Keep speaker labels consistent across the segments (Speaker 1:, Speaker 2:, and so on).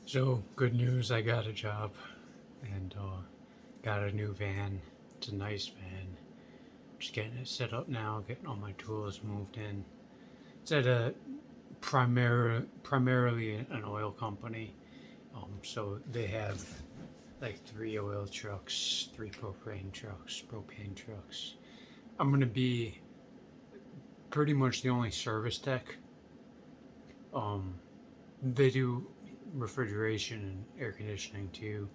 Speaker 1: So, good news, I got a job and got a new van. It's a nice van. Just getting it set up now, getting all my tools moved in. It's at a primarily an oil company. So they have like three oil trucks, three propane trucks. I'm gonna be pretty much the only service tech. Um, they do refrigeration and air conditioning too.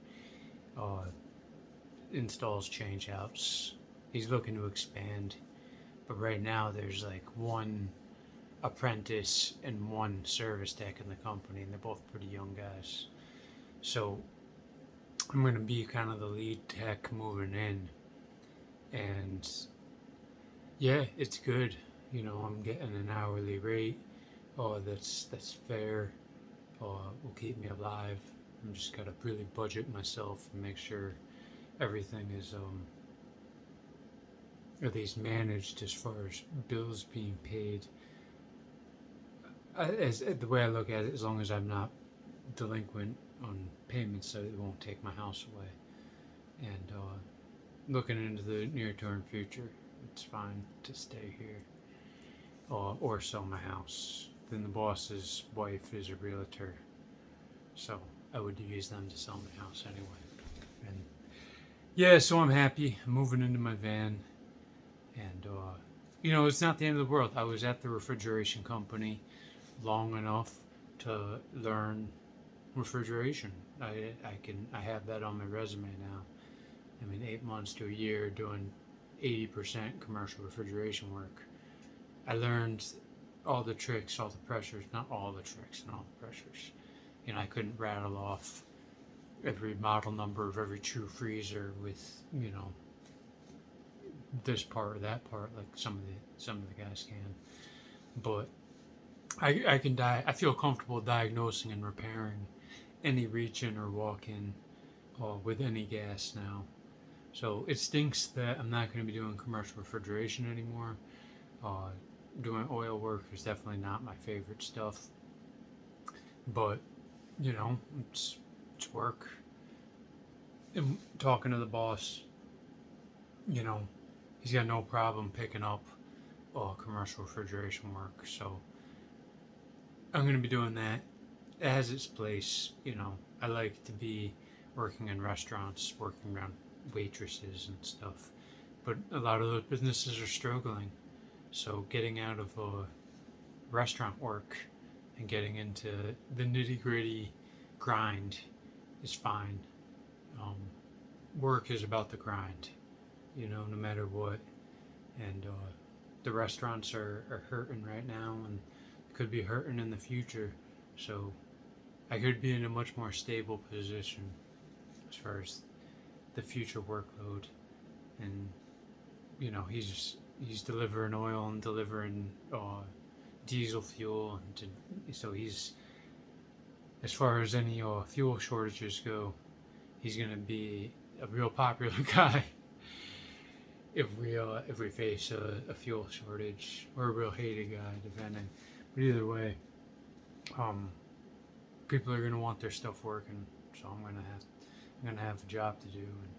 Speaker 1: Uh, Installs change outs. He's looking to expand, but right now there's like one apprentice and one service tech in the company, and they're both pretty young guys. So I'm going to be kind of the lead tech moving in, and yeah, it's good. I'm getting an hourly rate. Oh, that's fair. Will keep me alive. I'm just gotta really budget myself and make sure everything is at least managed as far as bills being paid. As the way I look at it, as long as I'm not delinquent on payments, so it won't take my house away. And looking into the near-term future, it's fine to stay here or sell my house. Then the boss's wife is a realtor, so I would use them to sell my house anyway. And yeah, so I'm happy. I'm moving into my van, and it's not the end of the world. I was at the refrigeration company long enough to learn refrigeration. I have that on my resume now. I mean, 8 months to a year doing 80% commercial refrigeration work. I learned all the tricks, all the pressures, not all the tricks and all the pressures. I couldn't rattle off every model number of every true freezer with, this part or that part like some of the guys can. But I feel comfortable diagnosing and repairing any reach-in or walk-in with any gas now. So it stinks that I'm not going to be doing commercial refrigeration anymore. Doing oil work is definitely not my favorite stuff. But, it's work. And talking to the boss, he's got no problem picking up commercial refrigeration work. So I'm going to be doing that. It has its place. I like to be working in restaurants, working around waitresses and stuff. But a lot of those businesses are struggling. So getting out of restaurant work and getting into the nitty gritty grind is fine. Work is about the grind, no matter what. And the restaurants are hurting right now and could be hurting in the future. So I could be in a much more stable position as far as the future workload. And he's delivering oil and delivering diesel fuel, and so he's, as far as any fuel shortages go, he's gonna be a real popular guy if we face a fuel shortage, or a real hated guy, depending. But either way, people are gonna want their stuff working, so I'm gonna have a job to do, and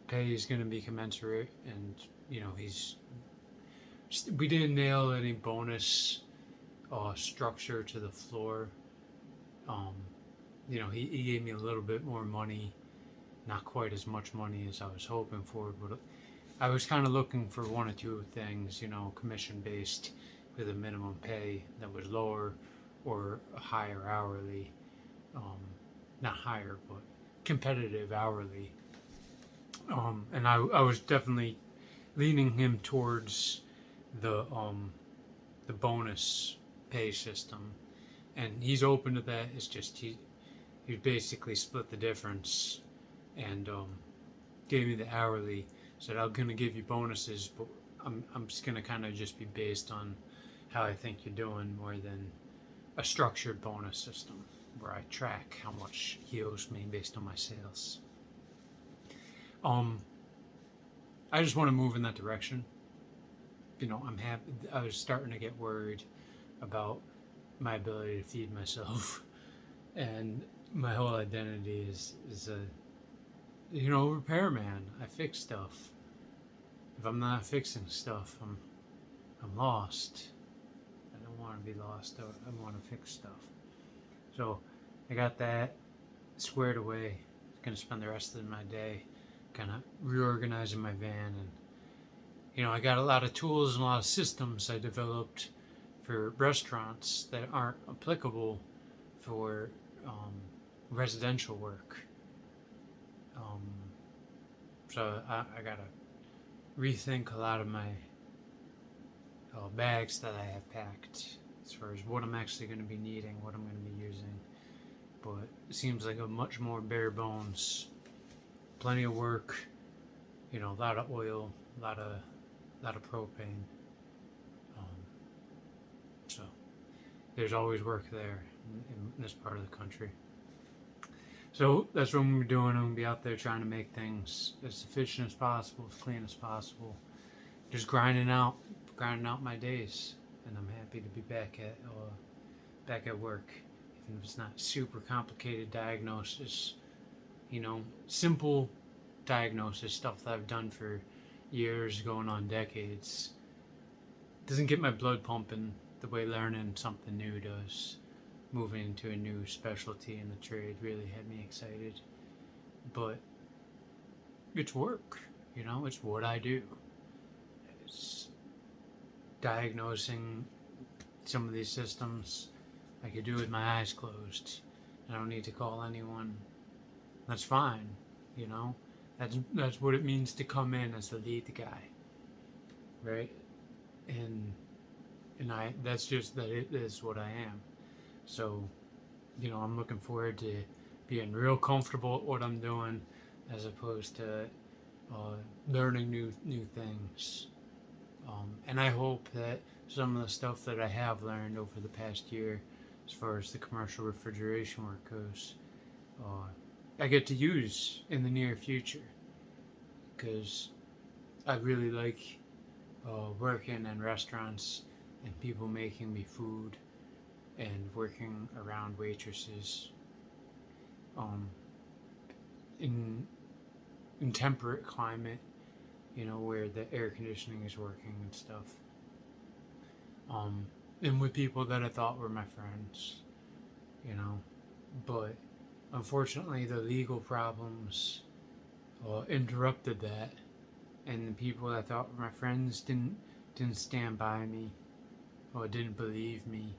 Speaker 1: pay is gonna be commensurate, and we didn't nail any bonus structure to the floor. He gave me a little bit more money, not quite as much money as I was hoping for, but I was kind of looking for one or two things, commission based with a minimum pay that was lower, or a higher hourly, not higher, but competitive hourly. And I was definitely leaning him towards the bonus pay system, and he's open to that. It's just he basically split the difference and gave me the hourly. Said, I'm gonna give you bonuses, but I'm just gonna kind of just be based on how I think you're doing, more than a structured bonus system where I track how much he owes me based on my sales. I just want to move in that direction. I'm happy. I was starting to get worried about my ability to feed myself And my whole identity is a repairman. I fix stuff. If I'm not fixing stuff, I'm lost. I don't want to be lost. I want to fix stuff. So I got that squared away. Gonna spend the rest of my day kind of reorganizing my van, and I got a lot of tools and a lot of systems I developed for restaurants that aren't applicable for residential work. Um, so I gotta rethink a lot of my bags that I have packed as far as what I'm actually going to be needing, what I'm going to be using. But it seems like a much more bare bones, plenty of work, a lot of oil, a lot of propane. So there's always work there in this part of the country. So that's what I'm going to be doing. I'm going to be out there trying to make things as efficient as possible, as clean as possible. Just grinding out my days, and I'm happy to be back at work. Even if it's not super complicated diagnosis, simple diagnosis stuff that I've done for years, going on decades. Doesn't get my blood pumping the way learning something new does. Moving into a new specialty in the trade really had me excited. But it's work, it's what I do. It's diagnosing some of these systems I could do with my eyes closed. I don't need to call anyone. That's fine, That's what it means to come in as the lead guy, right? And that's just that it is what I am. So, I'm looking forward to being real comfortable at what I'm doing, as opposed to learning new things. And I hope that some of the stuff that I have learned over the past year, as far as the commercial refrigeration work goes, I get to use in the near future, because I really like working in restaurants and people making me food and working around waitresses in temperate climate, where the air conditioning is working and stuff. And with people that I thought were my friends, but unfortunately the legal problems interrupted that, and the people that I thought were my friends didn't stand by me or didn't believe me,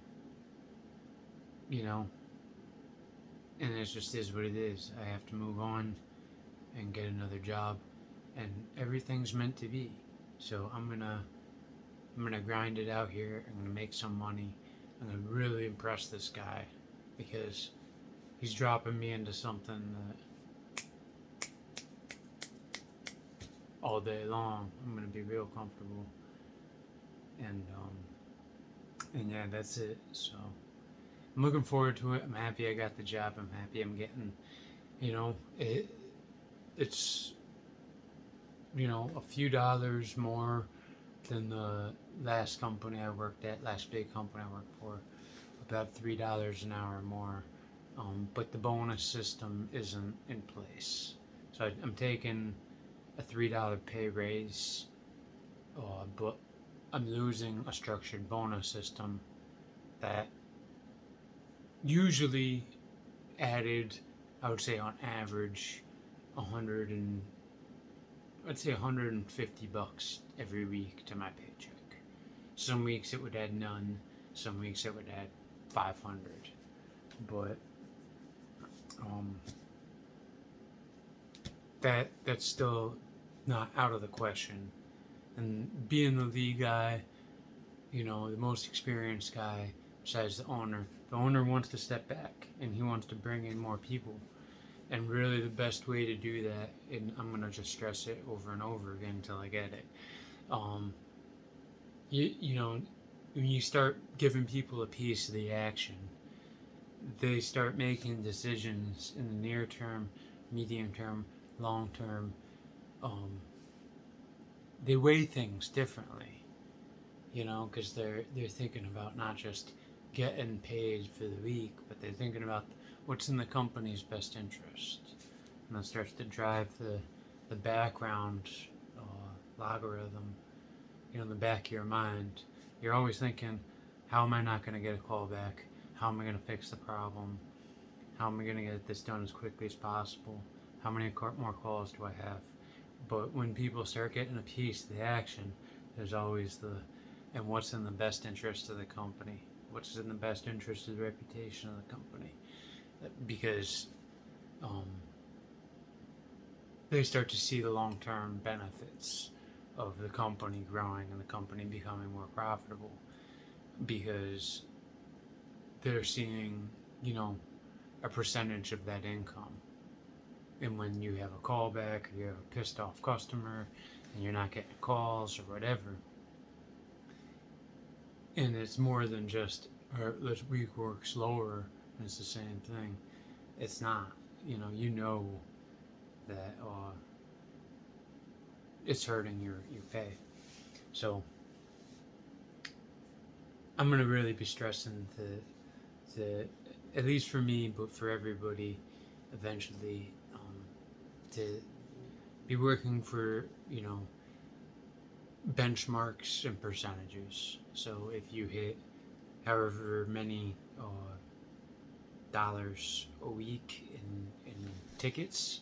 Speaker 1: and it just is what it is. I have to move on and get another job, and everything's meant to be. So I'm gonna grind it out here. I'm gonna make some money. I'm gonna really impress this guy, because he's dropping me into something that all day long I'm gonna be real comfortable. And yeah, that's it. So I'm looking forward to it. I'm happy I got the job. I'm happy I'm getting, it's a few dollars more than the last company I worked at, last big company I worked for, about $3 an hour more. But the bonus system isn't in place. So I'm taking a $3 pay raise, but I'm losing a structured bonus system that usually added, I would say on average, $150 every week to my paycheck. Some weeks it would add none. Some weeks it would add 500. But that's still not out of the question. And being the lead guy, the most experienced guy besides the owner wants to step back and he wants to bring in more people. And really the best way to do that, and I'm going to just stress it over and over again until I get it, when you start giving people a piece of the action, they start making decisions in the near term, medium term, long term. They weigh things differently, because they're thinking about not just getting paid for the week, but they're thinking about what's in the company's best interest. And that starts to drive the background logarithm, in the back of your mind. You're always thinking, how am I not going to get a call back? How am I going to fix the problem? How am I going to get this done as quickly as possible? How many more calls do I have? But when people start getting a piece of the action, there's always and what's in the best interest of the company? What's in the best interest of the reputation of the company? Because they start to see the long-term benefits of the company growing and the company becoming more profitable, because they're seeing, a percentage of that income. And when you have a callback, or you have a pissed off customer and you're not getting calls or whatever, and it's more than just, this week work slower, and it's the same thing. It's not. You know that it's hurting your pay. So I'm going to really be stressing to, at least for me, but for everybody, eventually, to be working for, benchmarks and percentages. So if you hit however many dollars a week in tickets,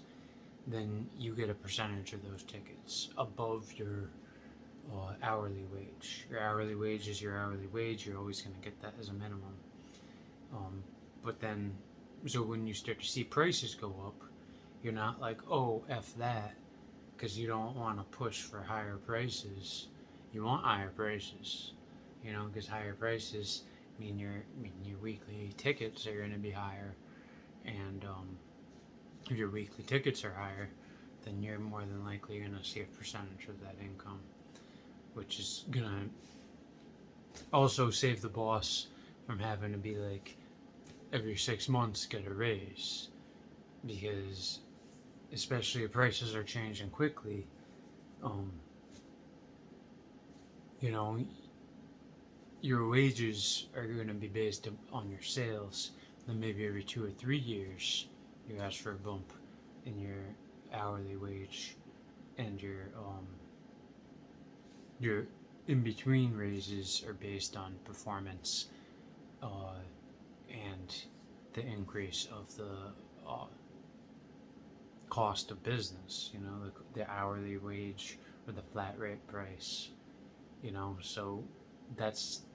Speaker 1: then you get a percentage of those tickets above your hourly wage. Your hourly wage is your hourly wage. You're always going to get that as a minimum. But then, so when you start to see prices go up, you're not like, oh, F that, because you don't want to push for higher prices. You want higher prices, because higher prices mean your weekly tickets are going to be higher, and if your weekly tickets are higher, then you're more than likely going to see a percentage of that income, which is going to also save the boss from having to be like, every 6 months get a raise, because especially if prices are changing quickly, your wages are going to be based on your sales. Then maybe every 2 or 3 years you ask for a bump in your hourly wage, and your in-between raises are based on performance and the increase of the cost of business, the hourly wage or the flat rate price, so that's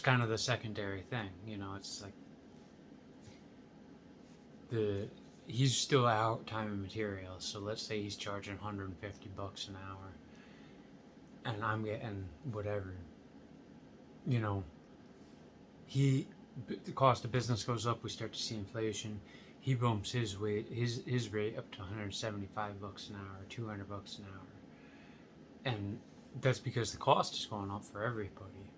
Speaker 1: kind of the secondary thing, it's like he's still out time and materials. So let's say he's charging $150 an hour, and I'm getting whatever, the cost of business goes up. We start to see inflation. He bumps his rate up to $175 an hour, $200 an hour, and that's because the cost is going up for everybody.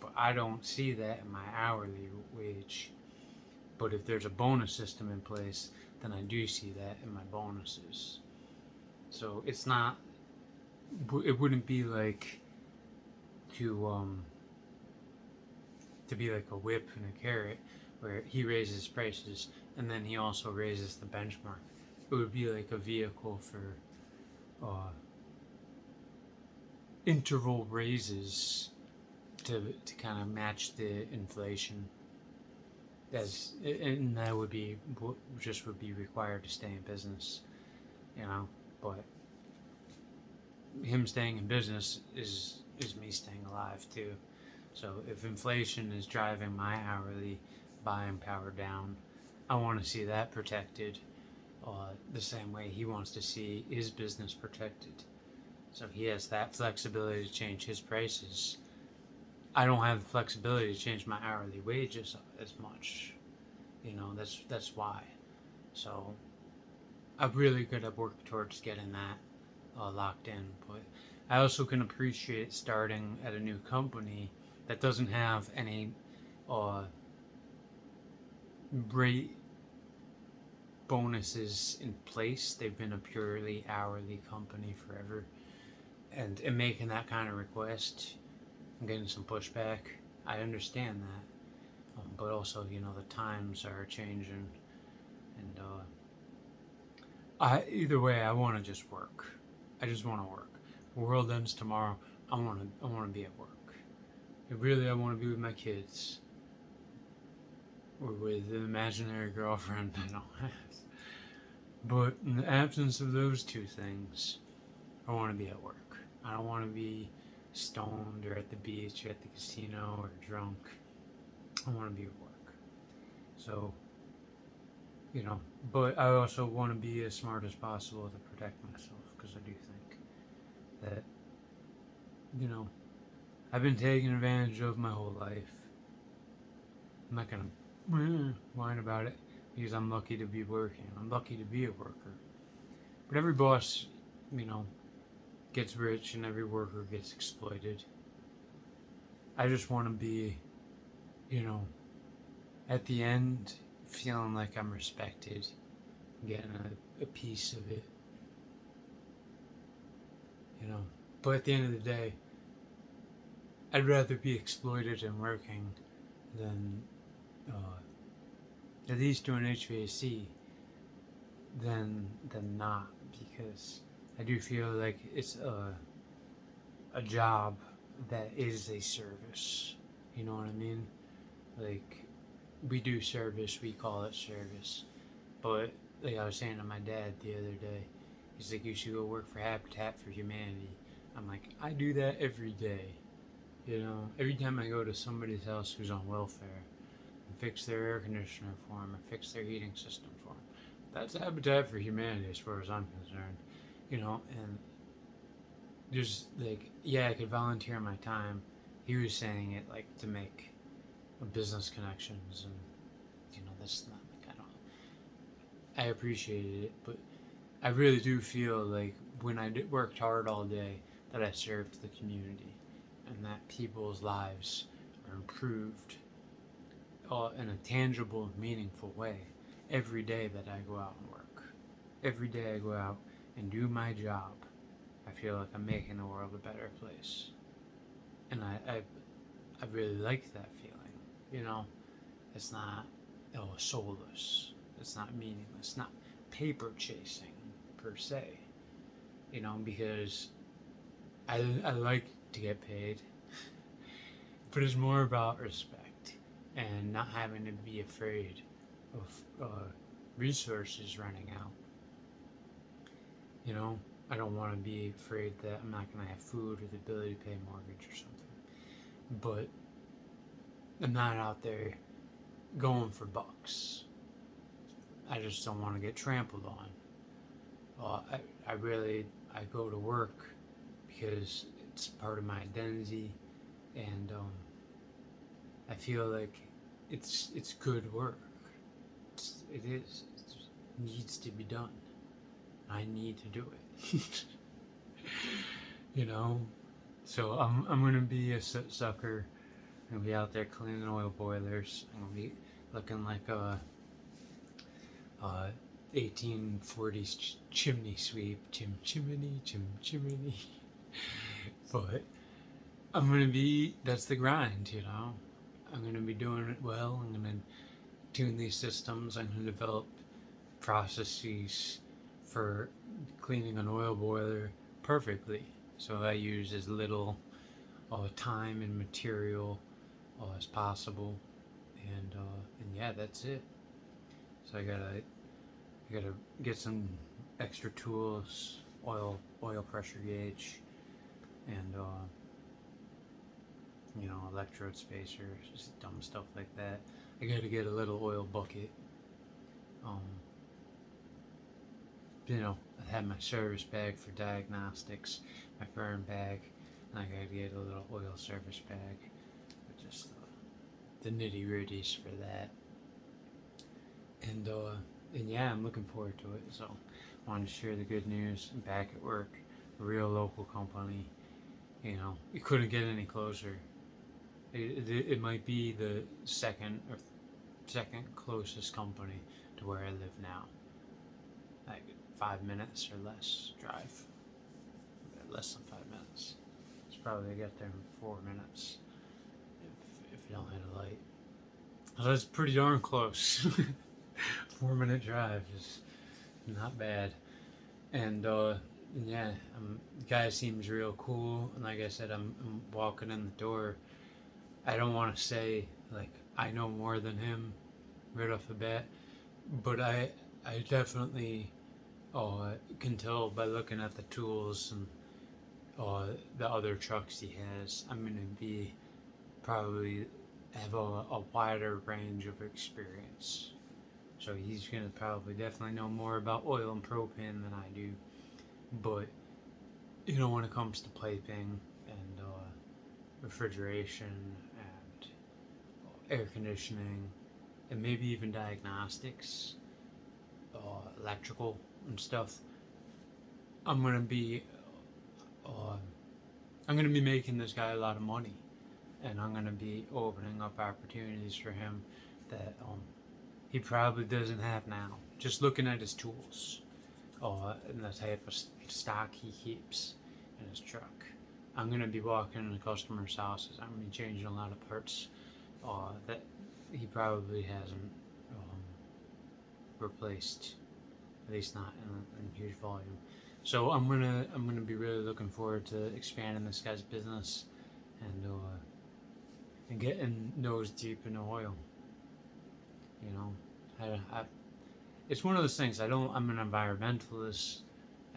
Speaker 1: But I don't see that in my hourly wage. But if there's a bonus system in place, then I do see that in my bonuses. So it wouldn't be like to be like a whip and a carrot, where he raises prices and then he also raises the benchmark. It would be like a vehicle for interval raises to kind of match the inflation. And that would be what just would be required to stay in business, But him staying in business is me staying alive too. So if inflation is driving my hourly buying power down, I want to see that protected the same way he wants to see his business protected. So he has that flexibility to change his prices. I don't have the flexibility to change my hourly wages as much. That's why. So I've really got to work towards getting that locked in. But I also can appreciate starting at a new company that doesn't have any rate bonuses in place. They've been a purely hourly company forever. And in making that kind of request, I'm getting some pushback. I understand that. but also, the times are changing, and either way, I want to just work. I just want to work. The world ends tomorrow. I want to be at work. Really, I want to be with my kids or with an imaginary girlfriend I don't have. But in the absence of those two things, I want to be at work. I don't want to be stoned or at the beach or at the casino or drunk. I want to be at work. So, but I also want to be as smart as possible to protect myself, because I do think that, I've been taken advantage of my whole life. I'm not going to whine about it, because I'm lucky to be working. I'm lucky to be a worker. But every boss, you know, gets rich and every worker gets exploited. I just want to be, at the end, feeling like I'm respected, getting a piece of it, But at the end of the day, I'd rather be exploited and working than at least doing HVAC than not, because I do feel like it's a job that is a service. You know what I mean? Like, we do service, we call it service. But like I was saying to my dad the other day, he's like, you should go work for Habitat for Humanity. I'm like, I do that every day. Every time I go to somebody's house who's on welfare and fix their air conditioner for them or fix their heating system for them, that's Habitat for Humanity as far as I'm concerned. And just like, yeah, I could volunteer my time. He was saying it like to make business connections and this and that. Like, I appreciated it, but I really do feel like when I worked hard all day, that I served the community and that people's lives are improved in a tangible, meaningful way every day that I go out and work. Every day I go out and do my job, I feel like I'm making the world a better place. And I really like that feeling. It's not soulless. It's not meaningless. It's not paper chasing per se. Because I like to get paid, but it's more about respect and not having to be afraid of resources running out. I don't want to be afraid that I'm not going to have food or the ability to pay a mortgage or something. But I'm not out there going for bucks. I just don't want to get trampled on. I go to work because it's part of my identity, and I feel like it's good work. It needs to be done. I need to do it. So I'm gonna be a sucker. I'm gonna be out there cleaning oil boilers. I'm gonna be looking like a 1840s chimney sweep, chimney. But that's the grind. I'm gonna be doing it well. I'm gonna tune these systems. I'm gonna develop processes for cleaning an oil boiler perfectly, so I use as little time and material as possible, and yeah, that's it. So I gotta get some extra tools, oil pressure gauge, and electrode spacers, just dumb stuff like that. I gotta get a little oil bucket. I have my service bag for diagnostics, my burn bag, and I gotta get a little oil service bag with just the nitty gritties for that. And yeah, I'm looking forward to it. So I wanted to share the good news. I'm back at work, a real local company. You couldn't get any closer. It might be the second closest company to where I live now. Like 5 minutes or less drive. Less than 5 minutes. It's probably get there in 4 minutes if you don't hit a light. So that's pretty darn close. 4 minute drive is not bad. And yeah, the guy seems real cool. And like I said, I'm walking in the door. I don't want to say like I know more than him right off the bat, but I definitely can tell by looking at the tools and the other trucks he has. I'm gonna be probably have a wider range of experience. So he's gonna probably definitely know more about oil and propane than I do. But when it comes to piping and refrigeration and air conditioning and maybe even diagnostics, electrical and stuff, I'm gonna be uh, I'm gonna be making this guy a lot of money, and I'm gonna be opening up opportunities for him that he probably doesn't have now. Just looking at his tools, and the type of stock he keeps in his truck. I'm gonna be walking into customers' houses. I'm gonna be changing a lot of parts that he probably hasn't replaced, at least not in huge volume. So I'm gonna be really looking forward to expanding this guy's business and getting nose deep in oil. You know, it's one of those things. I'm an environmentalist.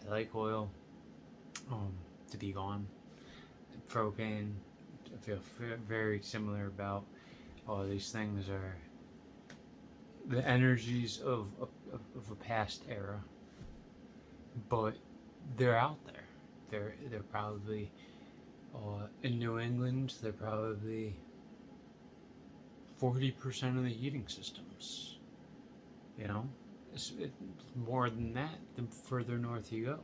Speaker 1: I like oil. To be gone. Propane. I feel very similar about all these things are the energies of a past era, but they're out there. They're probably in New England. They're probably 40% of the heating systems. It's more than that the further north you go.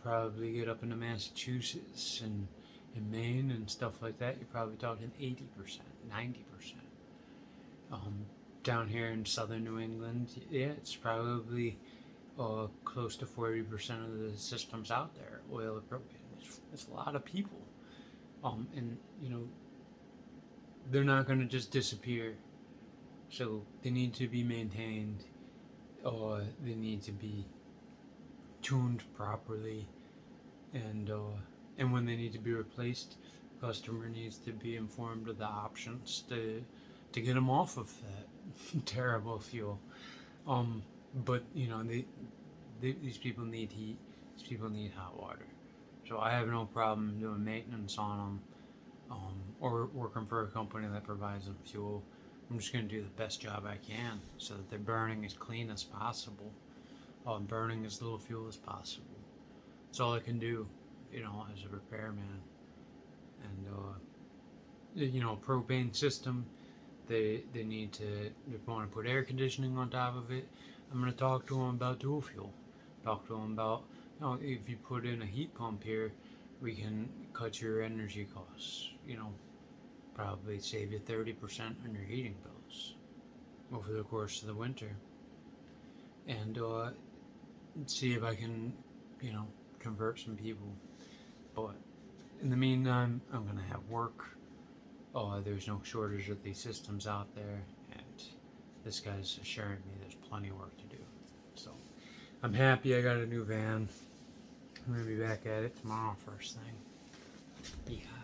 Speaker 1: Probably get up into Massachusetts and in Maine and stuff like that. You're probably talking 80%, 90%. Down here in southern New England, yeah, it's probably close to 40% of the systems out there, oil or propane. It's a lot of people, and they're not going to just disappear. So they need to be maintained, or they need to be tuned properly, and when they need to be replaced, the customer needs to be informed of the options to get them off of that terrible fuel. But these people need heat. These people need hot water. So I have no problem doing maintenance on them, or working for a company that provides them fuel. I'm just going to do the best job I can so that they're burning as clean as possible, burning as little fuel as possible. That's all I can do, as a repairman. And propane system, they want to put air conditioning on top of it. I'm going to talk to them about dual fuel. Talk to them about, if you put in a heat pump here, we can cut your energy costs. Probably save you 30% on your heating bills over the course of the winter. And see if I can, convert some people. But in the meantime, I'm going to have work. There's no shortage of these systems out there, and this guy's assuring me there's plenty of work to do. So I'm happy I got a new van. I'm going to be back at it tomorrow first thing. Yeah.